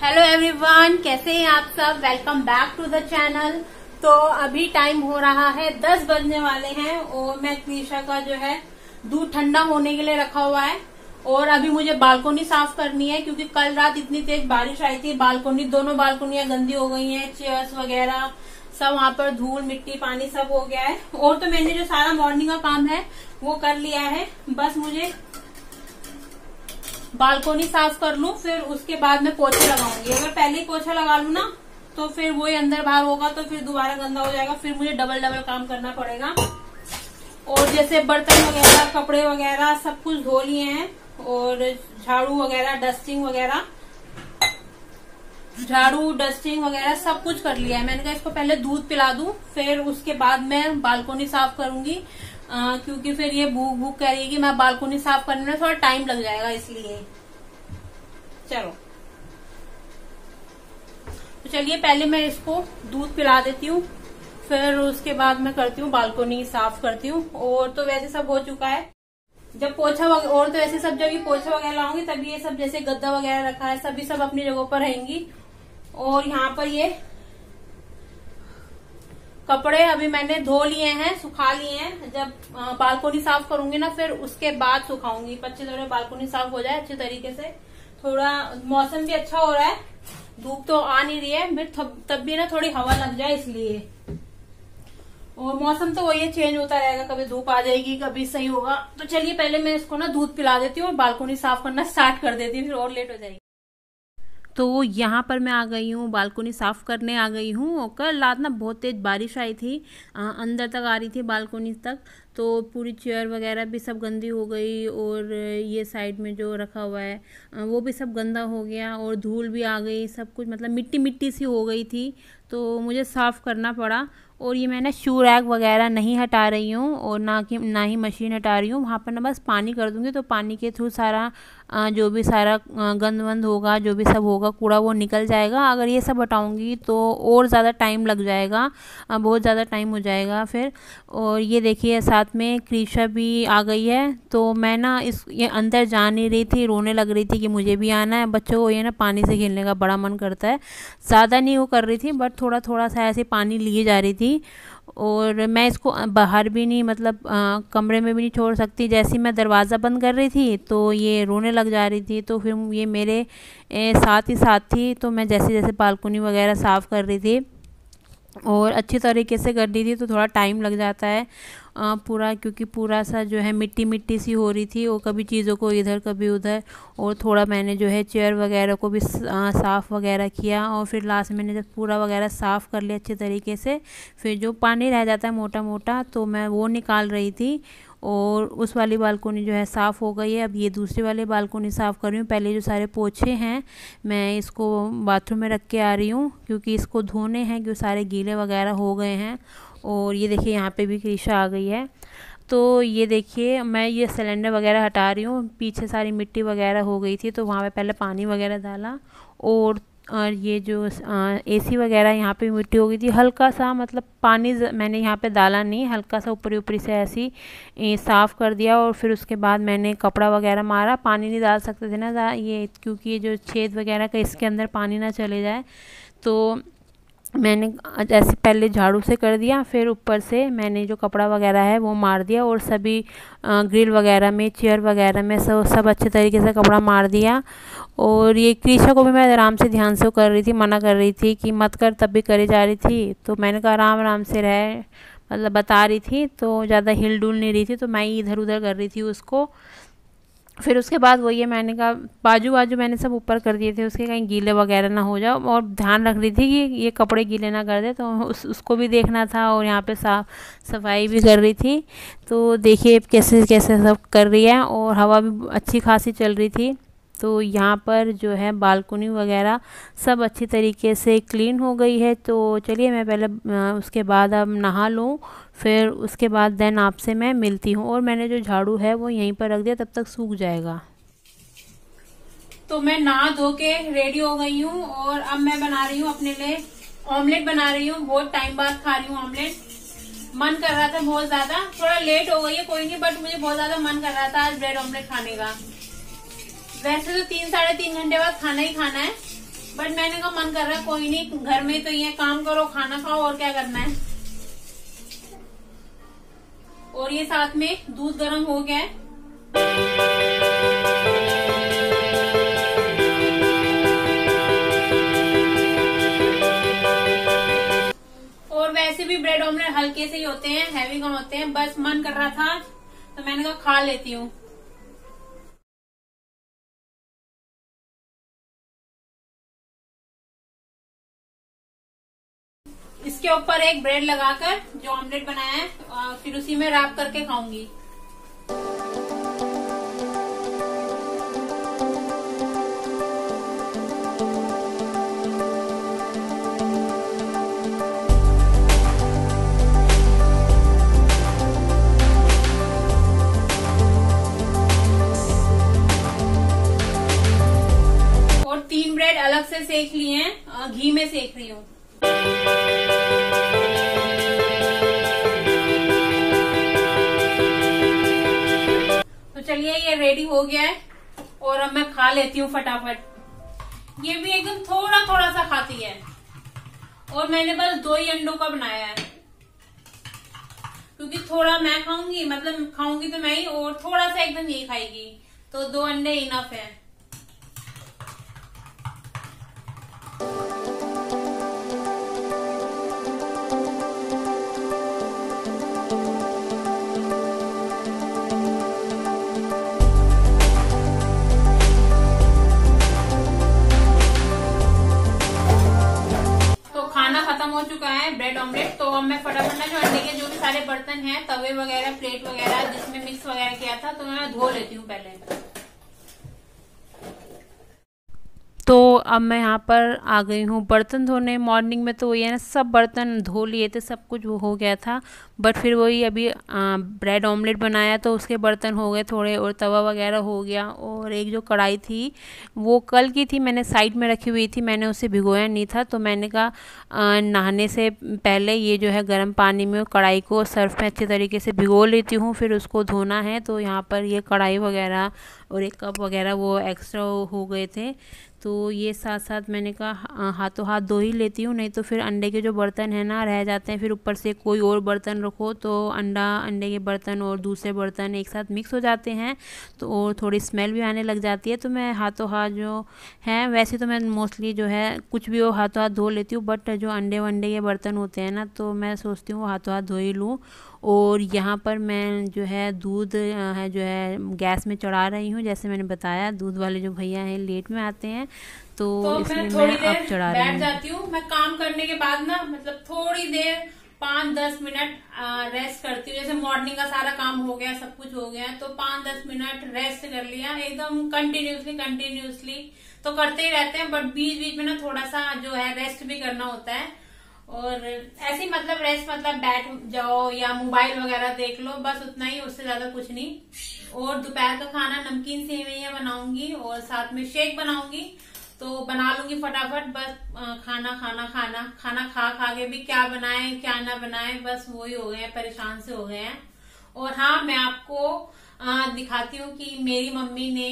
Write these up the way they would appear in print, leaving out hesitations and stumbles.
Hello everyone, कैसे हैं आप सब। Welcome back to the channel. तो अभी टाइम हो रहा है 10 बजने वाले हैं और मैं क्रीशा का जो है दूध ठंडा होने के लिए रखा हुआ है। और अभी मुझे बालकोनी साफ करनी है क्योंकि कल रात इतनी तेज बारिश आई थी। दोनों बालकोनियां गंदी हो गई हैं, चेयर्स वगैरह सब वहां पर धूल मिट्टी पानी सब हो गया है। और तो मैंने जो सारा मॉर्निंग का काम है वो कर लिया है, बस मुझे बालकोनी साफ कर लूं, फिर उसके बाद मैं पोछा लगाऊंगी। अगर पहले ही पोछा लगा लूं ना तो फिर वही अंदर बाहर होगा तो फिर दोबारा गंदा हो जाएगा, फिर मुझे डबल काम करना पड़ेगा। और जैसे बर्तन वगैरह कपड़े वगैरह सब कुछ धो लिए हैं और झाड़ू डस्टिंग वगैरह सब कुछ कर लिया है। मैंने कहा इसको पहले दूध पिला दूं, फिर उसके बाद मैं बालकोनी साफ करूंगी क्योंकि फिर ये भूख कह रही है कि मैं बालकोनी साफ करने में थोड़ा टाइम लग जाएगा, इसलिए चलो। तो चलिए पहले मैं इसको दूध पिला देती हूँ, फिर उसके बाद मैं करती हूँ बालकोनी साफ करती हूँ। और तो वैसे सब हो चुका है। जब पोछा और तो ऐसे सब जब ये पोछा वगैरह लाऊंगी तभी ये सब जैसे गद्दा वगैरह रखा है सभी सब अपनी जगहों पर रहेंगी। और यहाँ पर ये कपड़े अभी मैंने धो लिए हैं, सुखा लिए हैं। जब बालकोनी साफ करूंगी ना फिर उसके बाद सुखाऊंगी, 25 मिनट बालकोनी साफ हो जाए अच्छे तरीके से। थोड़ा मौसम भी अच्छा हो रहा है, धूप तो आ नहीं रही है, फिर तब भी ना थोड़ी हवा लग जाए इसलिए। और मौसम तो वही चेंज होता रहेगा, कभी धूप आ जाएगी कभी सही होगा। तो चलिए पहले मैं इसको ना दूध पिला देती हूँ और बालकोनी साफ करना स्टार्ट कर देती हूँ, फिर और लेट हो जाएगी। तो यहाँ पर मैं आ गई हूँ, बालकोनी साफ़ करने आ गई हूँ। और कल रात ना बहुत तेज़ बारिश आई थी, अंदर तक आ रही थी बालकोनी तक, तो पूरी चेयर वगैरह भी सब गंदी हो गई। और ये साइड में जो रखा हुआ है वो भी सब गंदा हो गया और धूल भी आ गई, सब कुछ मतलब मिट्टी मिट्टी सी हो गई थी, तो मुझे साफ़ करना पड़ा। और ये मैंने शू रैक वगैरह नहीं हटा रही हूँ और ना ही मशीन हटा रही हूँ, वहाँ पर ना बस पानी कर दूँगी तो पानी के थ्रू सारा जो भी सारा गंद वंद होगा जो भी सब होगा कूड़ा वो निकल जाएगा। अगर ये सब हटाऊँगी तो और ज़्यादा टाइम लग जाएगा, बहुत ज़्यादा टाइम हो जाएगा फिर। और ये देखिए साथ में क्रीशा भी आ गई है, तो मैं ना ये अंदर जा नहीं रही थी, रोने लग रही थी कि मुझे भी आना है। बच्चों को ये ना पानी से खेलने का बड़ा मन करता है, ज़्यादा नहीं वो कर रही थी बट थोड़ा थोड़ा सा ऐसे पानी लिए जा रही थी। और मैं इसको बाहर भी नहीं मतलब कमरे में भी नहीं छोड़ सकती। जैसे ही मैं दरवाज़ा बंद कर रही थी तो ये रोने लग जा रही थी, तो फिर ये मेरे साथ ही साथ थी। तो मैं जैसे जैसे बालकोनी वगैरह साफ़ कर रही थी और अच्छी तरीके से कर दी थी तो थोड़ा टाइम लग जाता है पूरा, क्योंकि पूरा सा जो है मिट्टी मिट्टी सी हो रही थी और कभी चीज़ों को इधर कभी उधर। और थोड़ा मैंने जो है चेयर वगैरह को भी साफ़ वगैरह किया और फिर लास्ट में मैंने जब पूरा वगैरह साफ़ कर लिया अच्छे तरीके से, फिर जो पानी रह जाता है मोटा मोटा तो मैं वो निकाल रही थी। और उस वाली बालकोनी जो है साफ़ हो गई है। अब ये दूसरी वाली बालकोनी साफ़ कर रही हूँ। पहले जो सारे पोछे हैं मैं इसको बाथरूम में रख के आ रही हूँ क्योंकि इसको धोने हैं, क्योंकि सारे गीले वगैरह हो गए हैं। और ये देखिए यहाँ पे भी क्रीशा आ गई है। तो ये देखिए मैं ये सिलेंडर वगैरह हटा रही हूँ, पीछे सारी मिट्टी वगैरह हो गई थी तो वहाँ पे पहले पानी वगैरह डाला। और ये जो एसी वगैरह यहाँ पे मिट्टी हो गई थी, हल्का सा मतलब पानी मैंने यहाँ पे डाला नहीं, हल्का सा ऊपरी ऊपरी से ऐसी साफ़ कर दिया। और फिर उसके बाद मैंने कपड़ा वगैरह मारा, पानी नहीं डाल सकते थे ना ये, क्योंकि ये जो छेद वगैरह का इसके अंदर पानी ना चले जाए, तो मैंने ऐसे पहले झाड़ू से कर दिया, फिर ऊपर से मैंने जो कपड़ा वगैरह है वो मार दिया। और सभी ग्रिल वगैरह में चेयर वगैरह में सब अच्छे तरीके से कपड़ा मार दिया। और ये क्रीशा को भी मैं आराम से ध्यान से कर रही थी, मना कर रही थी कि मत कर, तब भी करे जा रही थी। तो मैंने कहा आराम आराम से रहे, मतलब बता रही थी तो ज़्यादा हिल डुल नहीं रही थी, तो मैं ही इधर उधर कर रही थी उसको। फिर उसके बाद वही है, मैंने कहा बाजू मैंने सब ऊपर कर दिए थे उसके, कहीं गीले वगैरह ना हो जाओ। और ध्यान रख रही थी कि ये कपड़े गीले ना कर दे, तो उसको भी देखना था और यहाँ पे सफाई भी कर रही थी। तो देखिए कैसे कैसे सब कर रही है और हवा भी अच्छी खासी चल रही थी। तो यहाँ पर जो है बालकोनी वगैरह सब अच्छी तरीके से क्लीन हो गई है। तो चलिए मैं पहले उसके बाद अब नहा लूँ, फिर उसके बाद देन आपसे मैं मिलती हूँ। और मैंने जो झाड़ू है वो यहीं पर रख दिया, तब तक सूख जाएगा। तो मैं नहा धो के रेडी हो गई हूँ और अब मैं बना रही हूँ अपने लिए ऑमलेट बना रही हूँ। बहुत टाइम बाद खा रही हूँ ऑमलेट, मन कर रहा था बहुत ज्यादा, थोड़ा लेट हो गई है कोई नहीं, बट मुझे बहुत ज्यादा मन कर रहा था आज ब्रेड ऑमलेट खाने का। वैसे तो 3 साढ़े 3 घंटे बाद खाना ही खाना है, बट मैंने कहा मन कर रहा है, कोई नहीं, घर में तो ये काम करो, खाना खाओ, और क्या करना है। और ये साथ में दूध गर्म हो गया है। और वैसे भी ब्रेड ऑमलेट हल्के से ही होते हैं, हैवी कम होते हैं। बस मन कर रहा था तो मैंने कहा खा लेती हूँ। इसके ऊपर एक ब्रेड लगाकर जो ऑमलेट बनाया है फिर उसी में रैप करके खाऊंगी। और 3 ब्रेड अलग से सेक लिए हैं, घी में सेक रही हूँ। तो चलिए ये रेडी हो गया है और अब मैं खा लेती हूँ फटाफट। ये भी एकदम थोड़ा थोड़ा सा खाती है और मैंने बस 2 ही अंडों का बनाया है, क्योंकि थोड़ा मैं खाऊंगी, मतलब खाऊंगी तो मैं ही, और थोड़ा सा एकदम यही खाएगी, तो 2 अंडे इनफ है। हो चुका है ब्रेड ऑमलेट। तो अब मैं फटाफट ना जो अंडे के जो भी सारे बर्तन हैं, तवे वगैरह, प्लेट वगैरह जिसमें मिक्स वगैरह किया था, तो मैं धो लेती हूँ पहले। तो अब मैं यहाँ पर आ गई हूँ बर्तन धोने। मॉर्निंग में तो वही है ना, सब बर्तन धो लिए थे, सब कुछ वो हो गया था, बट फिर वही अभी ब्रेड ऑमलेट बनाया तो उसके बर्तन हो गए थोड़े, और तवा वगैरह हो गया। और एक जो कढ़ाई थी वो कल की थी, मैंने साइड में रखी हुई थी, मैंने उसे भिगोया नहीं था, तो मैंने कहा नहाने से पहले ये जो है गर्म पानी में कढ़ाई को सर्फ में अच्छे तरीके से भिगो लेती हूँ, फिर उसको धोना है। तो यहाँ पर ये कढ़ाई वगैरह और एक कप वगैरह वो एक्स्ट्रा हो गए थे, तो ये साथ साथ मैंने कहा हाथों हाथ धो ही लेती हूँ, नहीं तो फिर अंडे के जो बर्तन हैं ना रह जाते हैं, फिर ऊपर से कोई और बर्तन रखो तो अंडे के बर्तन और दूसरे बर्तन एक साथ मिक्स हो जाते हैं, तो और थोड़ी स्मेल भी आने लग जाती है। तो मैं हाथों हाथ जो हैं, वैसे तो मैं मोस्टली जो है कुछ भी हो हाथों हाथ धो लेती हूँ, बट जो अंडे वंडे के बर्तन होते हैं ना, तो मैं सोचती हूँ हाथों हाथ धो ही लूँ। और यहाँ पर मैं जो है दूध है जो है गैस में चढ़ा रही हूँ। जैसे मैंने बताया, दूध वाले जो भैया हैं लेट में आते हैं, तो इसलिए मैं अब चढ़ा रही हूँ। बैठ जाती हूँ मैं काम करने के बाद ना, मतलब थोड़ी देर 5-10 मिनट रेस्ट करती हूँ। जैसे मॉर्निंग का सारा काम हो गया, सब कुछ हो गया, तो 5-10 मिनट रेस्ट कर लिया एकदम कंटिन्यूसली तो करते ही रहते हैं, बट बीच बीच में ना थोड़ा सा जो है रेस्ट भी करना होता है। और ऐसे मतलब रेस्ट मतलब बैठ जाओ या मोबाइल वगैरह देख लो, बस उतना ही, उससे ज्यादा कुछ नहीं। और दोपहर का खाना नमकीन सेवइयां बनाऊंगी और साथ में शेक बनाऊंगी, तो बना लूंगी फटाफट। बस खाना खा के भी क्या बनाए क्या ना बनाए, बस वही हो गए हैं, परेशान से हो गए हैं। और हाँ, मैं आपको दिखाती हूँ कि मेरी मम्मी ने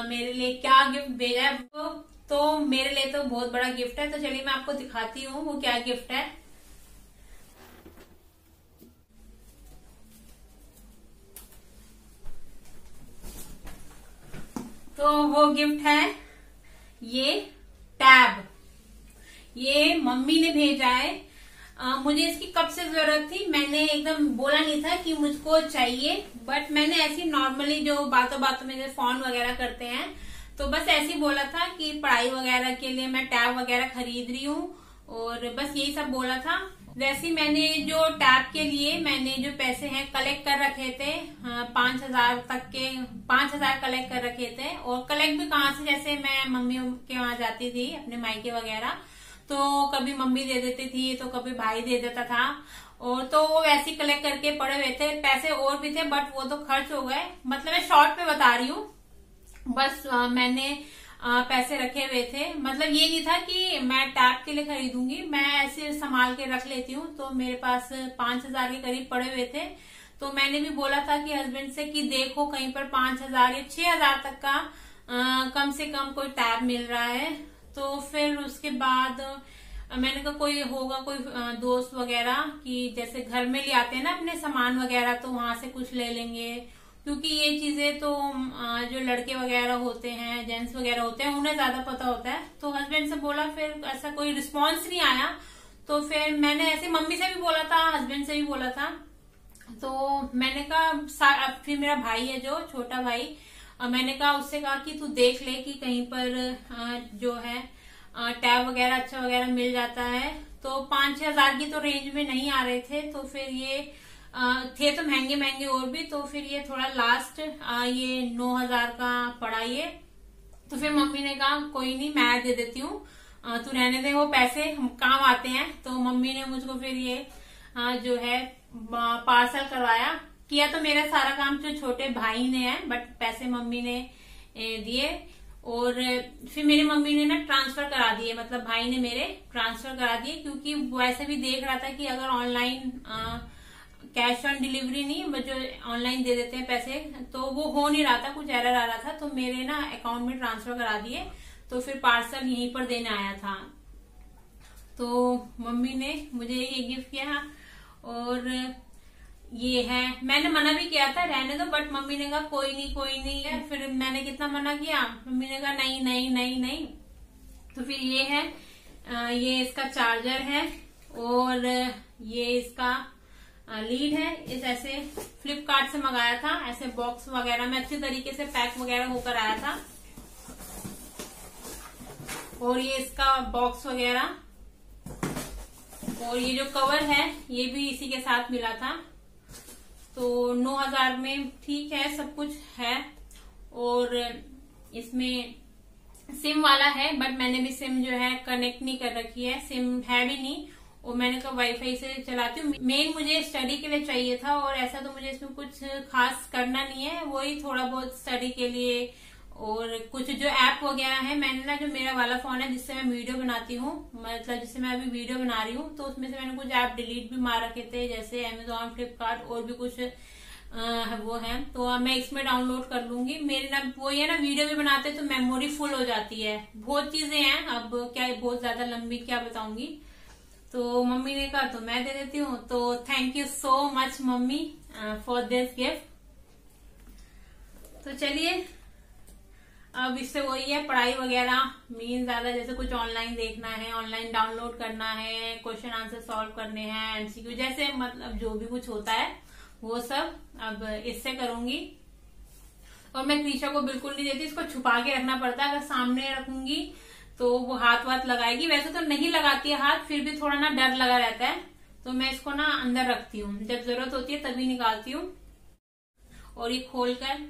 मेरे लिए क्या गिफ्ट भेजा है। तो मेरे लिए तो बहुत बड़ा गिफ्ट है, तो चलिए मैं आपको दिखाती हूँ वो क्या गिफ्ट है। तो वो गिफ्ट है ये टैब। ये मम्मी ने भेजा है। मुझे इसकी कब से जरूरत थी, मैंने एकदम बोला नहीं था कि मुझको चाहिए, बट मैंने ऐसी नॉर्मली जो बातों बातों में जो फोन वगैरह करते हैं, तो बस ऐसे ही बोला था कि पढ़ाई वगैरह के लिए मैं टैब वगैरह खरीद रही हूँ, और बस यही सब बोला था। वैसे मैंने जो टैब के लिए मैंने जो पैसे हैं कलेक्ट कर रखे थे, 5,000 तक के 5,000 कलेक्ट कर रखे थे। और कलेक्ट भी कहाँ से, जैसे मैं मम्मी के वहां जाती थी अपने मायके वगैरह, तो कभी मम्मी दे देती थी तो कभी भाई दे देता था, और तो वो वैसे कलेक्ट करके पड़े हुए थे। पैसे और भी थे बट वो तो खर्च हो गए, मतलब मैं शॉर्ट में बता रही हूँ। बस मैंने पैसे रखे हुए थे, मतलब ये नहीं था कि मैं टैब के लिए खरीदूंगी, मैं ऐसे संभाल के रख लेती हूँ। तो मेरे पास 5,000 के करीब पड़े हुए थे, तो मैंने भी बोला था कि हस्बैंड से कि देखो कहीं पर 5,000 या 6,000 तक का कम से कम कोई टैब मिल रहा है। तो फिर उसके बाद मैंने कहा कोई होगा कोई दोस्त वगैरह कि जैसे घर में ले आते हैं ना अपने सामान वगैरह, तो वहां से कुछ ले लेंगे, क्योंकि ये चीजें तो जो लड़के वगैरह होते हैं, जेंट्स वगैरह होते हैं, उन्हें ज्यादा पता होता है। तो हस्बैंड से बोला, फिर ऐसा कोई रिस्पॉन्स नहीं आया। तो फिर मैंने ऐसे मम्मी से भी बोला था, हस्बैंड से भी बोला था। तो मैंने कहा, फिर मेरा भाई है जो छोटा भाई, मैंने कहा उससे कहा कि तू देख ले कि कहीं पर जो है टैब वगैरह अच्छा वगैरह मिल जाता है। तो 5-6 हजार की तो रेंज में नहीं आ रहे थे, तो फिर ये थे तो महंगे महंगे और भी, तो फिर ये थोड़ा लास्ट ये 9,000 का पड़ा ये। तो फिर मम्मी ने कहा कोई नहीं, मैं दे देती हूँ, तू रहने दे, वो पैसे काम आते हैं। तो मम्मी ने मुझको फिर ये जो है पार्सल करवाया। किया तो मेरा सारा काम जो छोटे भाई ने है, बट पैसे मम्मी ने दिए। और फिर मेरी मम्मी ने ना ट्रांसफर करा दिए, मतलब भाई ने मेरे ट्रांसफर करा दिए, क्योंकि वैसे भी देख रहा था कि अगर ऑनलाइन कैश ऑन डिलीवरी नहीं, जो ऑनलाइन दे देते हैं पैसे, तो वो हो नहीं रहा था, कुछ एरर आ रहा था। तो मेरे ना अकाउंट में ट्रांसफर करा दिए, तो फिर पार्सल यहीं पर देने आया था। तो मम्मी ने मुझे ये गिफ्ट किया, और ये है, मैंने मना भी किया था रहने दो, बट मम्मी ने कहा कोई नहीं है। फिर मैंने कितना मना किया, मम्मी ने कहा नहीं नहीं नहीं नहीं। तो फिर ये है, ये इसका चार्जर है, और ये इसका लीड है। इस ऐसे फ्लिपकार्ट से मंगाया था, ऐसे बॉक्स वगैरह में अच्छी तरीके से पैक वगैरह होकर आया था। और ये इसका बॉक्स वगैरह, और ये जो कवर है ये भी इसी के साथ मिला था। तो 9,000 में ठीक है, सब कुछ है। और इसमें सिम वाला है, बट मैंने भी सिम जो है कनेक्ट नहीं कर रखी है, सिम है भी नहीं, और मैंने कहा वाईफाई से चलाती हूँ। मेन मुझे स्टडी के लिए चाहिए था, और ऐसा तो मुझे इसमें कुछ खास करना नहीं है, वही थोड़ा बहुत स्टडी के लिए। और कुछ जो ऐप वगैरह है, मैंने ना जो मेरा वाला फोन है जिससे मैं वीडियो बनाती हूँ, मतलब जिससे मैं अभी वीडियो बना रही हूँ, तो उसमें से मैंने कुछ ऐप डिलीट भी मार रखे थे, जैसे अमेजोन, फ्लिपकार्ट और भी कुछ वो है। तो अब मैं इसमें डाउनलोड कर लूंगी। मेरी ना वो ये ना वीडियो भी बनाते तो मेमोरी फुल हो जाती है, बहुत चीजें हैं, अब क्या बहुत ज्यादा लंबी क्या बताऊंगी। तो मम्मी ने कहा तो मैं दे देती हूँ। तो thank you so much mummy for this gift. तो चलिए, अब इससे वही है, पढ़ाई वगैरह मीन ज्यादा, जैसे कुछ ऑनलाइन देखना है, ऑनलाइन डाउनलोड करना है, क्वेश्चन आंसर सॉल्व करने हैं, एमसीक्यू, जैसे मतलब जो भी कुछ होता है वो सब अब इससे करूंगी। और मैं क्रीशा को बिल्कुल नहीं देती, इसको छुपा के रखना पड़ता है, अगर सामने रखूंगी तो वो हाथ वाथ लगाएगी। वैसे तो नहीं लगाती है हाथ, फिर भी थोड़ा ना डर लगा रहता है, तो मैं इसको ना अंदर रखती हूँ, जब जरूरत होती है तभी निकालती हूँ। और ये खोलकर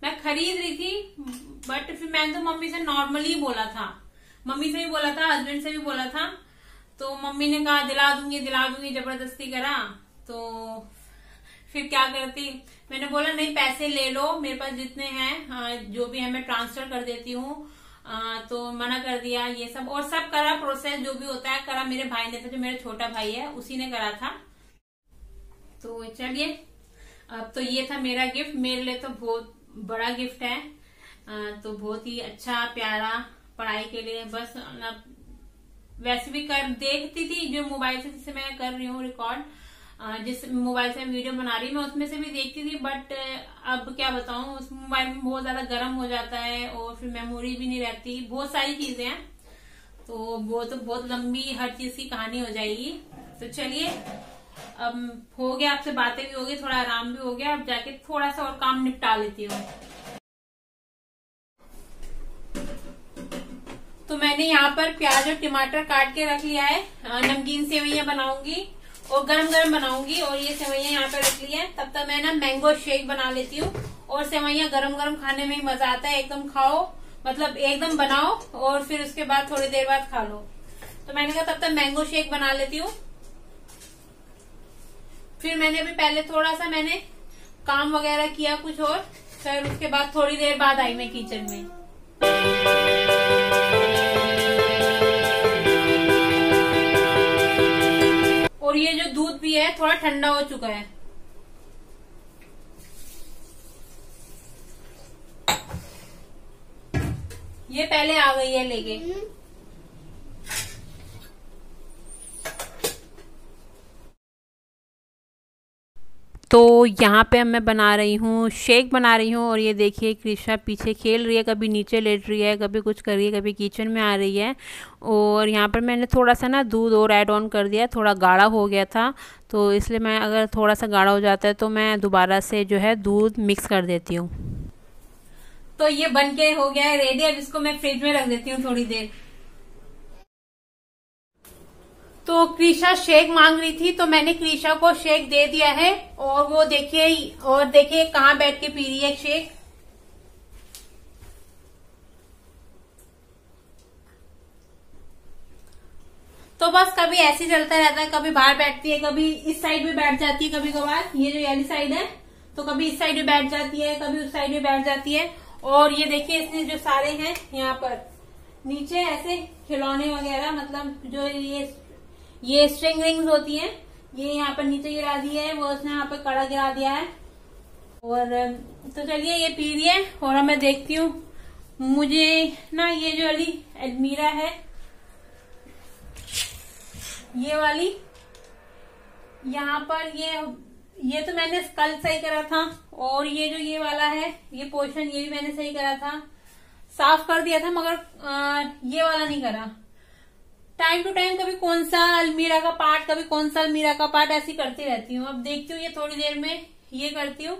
मैं खरीद रही थी, बट फिर मैंने तो मम्मी से नॉर्मली बोला था, मम्मी से भी बोला था, हस्बैंड से भी बोला था। तो मम्मी ने कहा दिला दूंगी, जबरदस्ती करा। तो फिर क्या करती, मैंने बोला नहीं पैसे ले लो, मेरे पास जितने हैं जो भी है मैं ट्रांसफर कर देती हूँ। तो मना कर दिया ये सब, और सब करा प्रोसेस जो भी होता है करा मेरे भाई ने था, जो मेरा छोटा भाई है उसी ने करा था। तो चलिए, अब तो ये था मेरा गिफ्ट, मेरे लिए तो बहुत बड़ा गिफ्ट है। तो बहुत ही अच्छा प्यारा, पढ़ाई के लिए बस। वैसे भी कर देखती थी जो मोबाइल से, जिससे मैं कर रही हूँ रिकॉर्ड, जिस मोबाइल से मैं वीडियो बना रही हूँ, मैं उसमें से भी देखती थी। बट अब क्या बताऊँ, उस मोबाइल में बहुत ज्यादा गर्म हो जाता है, और फिर मेमोरी भी नहीं रहती, बहुत सारी चीजें हैं। तो वो तो बहुत लंबी हर चीज की कहानी हो जाएगी। तो चलिए, अब हो गया, आपसे बातें भी हो गई, थोड़ा आराम भी हो गया, अब जाके थोड़ा सा और काम निपटा लेती हूँ। तो मैंने यहाँ पर प्याज और टमाटर काट के रख लिया है, नमकीन सेवइयां बनाऊंगी और गरम गरम बनाऊंगी। और ये सेवइयां यहाँ पे रख ली है, तब तक मैं ना मैंगो शेक बना लेती हूँ। और सेवइयां गरम गरम खाने में ही मजा आता है, एकदम खाओ, मतलब एकदम बनाओ और फिर उसके बाद थोड़ी देर बाद खा लो। तो मैंने कहा तब तक मैंगो शेक बना लेती हूँ। फिर मैंने अभी पहले थोड़ा सा मैंने काम वगैरह किया कुछ, और फिर उसके बाद थोड़ी देर बाद आई मैं किचन में। और ये जो दूध भी है थोड़ा ठंडा हो चुका है। ये पहले आ गई है लेके। तो यहाँ पे मैं बना रही हूँ, शेक बना रही हूँ। और ये देखिए कृष्णा पीछे खेल रही है, कभी नीचे लेट रही है, कभी कुछ कर रही है, कभी किचन में आ रही है। और यहाँ पर मैंने थोड़ा सा ना दूध और ऐड ऑन कर दिया, थोड़ा गाढ़ा हो गया था, तो इसलिए मैं अगर थोड़ा सा गाढ़ा हो जाता है तो मैं दोबारा से जो है दूध मिक्स कर देती हूँ। तो ये बन के हो गया है रेडी। अब इसको मैं फ्रिज में रख देती हूँ थोड़ी देर। तो कृषा शेक मांग रही थी, तो मैंने कृषा को शेक दे दिया है। और वो देखिए कहाँ बैठ के पी रही है शेक। तो बस कभी ऐसे ही चलता रहता है, कभी बाहर बैठती है, कभी इस साइड भी बैठ जाती है, कभी कभार ये जो वाली साइड है तो कभी इस साइड भी बैठ जाती है, कभी उस साइड भी बैठ जाती है। और ये देखिए इसने जो सारे हैं यहाँ पर नीचे ऐसे खिलौने वगैरह, मतलब जो ये स्ट्रिंग रिंग्स होती हैं, ये यहाँ पर नीचे गिरा दी है, वो उसने यहाँ पर कड़ा गिरा दिया है। और तो चलिए ये पी रही है और मैं देखती हूँ। मुझे ना ये जो वाली अलमीरा है, ये वाली यहाँ पर ये तो मैंने कल सही करा था। और ये जो ये वाला है, ये पोर्शन, ये भी मैंने सही करा था, साफ कर दिया था, मगर ये वाला नहीं करा। टाइम टू टाइम कभी कौन सा अलमीरा का पार्ट, कभी कौन सा अलमीरा का पार्ट, ऐसी करती रहती हूँ। अब देखती हूँ ये थोड़ी देर में ये करती हूँ।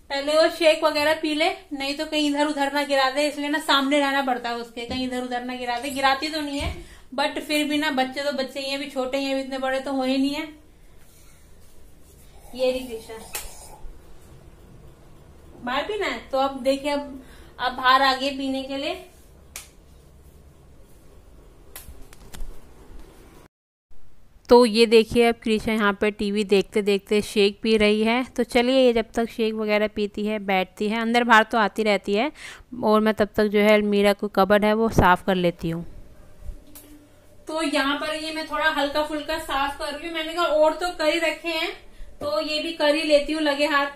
पहले वो शेक वगैरह पी ले, नहीं तो कहीं इधर उधर ना गिरा दे, इसलिए ना सामने रहना पड़ता है उसके, कहीं इधर उधर ना गिरा दे। गिराती तो नहीं है, बट फिर भी ना बच्चे तो बच्चे ही हैं, अभी छोटे ही हैं, इतने बड़े तो हो ही नहीं है। ये कृष्णा बाहर पीना है, तो अब देखिए अब बाहर आ गए पीने के लिए। तो ये देखिए अब कृष्णा यहाँ पर टीवी देखते देखते शेक पी रही है। तो चलिए ये जब तक शेक वगैरह पीती है, बैठती है, अंदर बाहर तो आती रहती है, और मैं तब तक जो है अलमीरा को कबर्ड है वो साफ कर लेती हूँ। तो यहाँ पर ये मैं थोड़ा हल्का फुल्का साफ कर रही हूँ। मैंने कहा और तो कर ही रखे हैं, तो ये भी कर ही लेती हूँ लगे हाथ।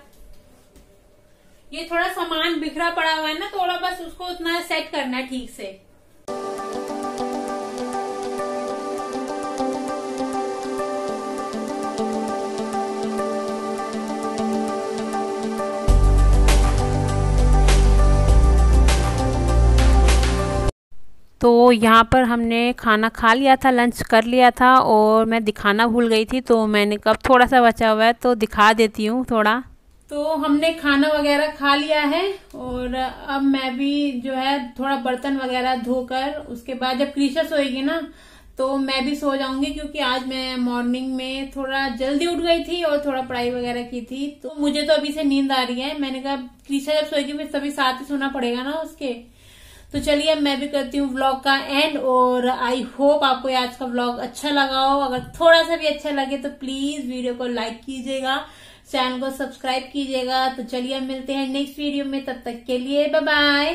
ये थोड़ा सामान बिखरा पड़ा हुआ है ना, थोड़ा बस उसको उतना सेट करना है ठीक से। तो यहाँ पर हमने खाना खा लिया था, लंच कर लिया था, और मैं दिखाना भूल गई थी, तो मैंने कब थोड़ा सा बचा हुआ है तो दिखा देती हूँ थोड़ा। तो हमने खाना वगैरह खा लिया है, और अब मैं भी जो है थोड़ा बर्तन वगैरह धोकर, उसके बाद जब कृषा सोएगी ना तो मैं भी सो जाऊंगी, क्योंकि आज मैं मॉर्निंग में थोड़ा जल्दी उठ गई थी और थोड़ा पढ़ाई वगैरह की थी, तो मुझे तो अभी से नींद आ रही है। मैंने कहा कृषा जब सोएगी फिर सभी साथ ही सोना पड़ेगा ना उसके। तो चलिए अब मैं भी करती हूँ व्लॉग का एंड, और आई होप आपको आज का व्लॉग अच्छा लगा हो। अगर थोड़ा सा भी अच्छा लगे तो प्लीज वीडियो को लाइक कीजिएगा, चैनल को सब्सक्राइब कीजिएगा। तो चलिए अब मिलते हैं नेक्स्ट वीडियो में, तब तक के लिए बाय बाय।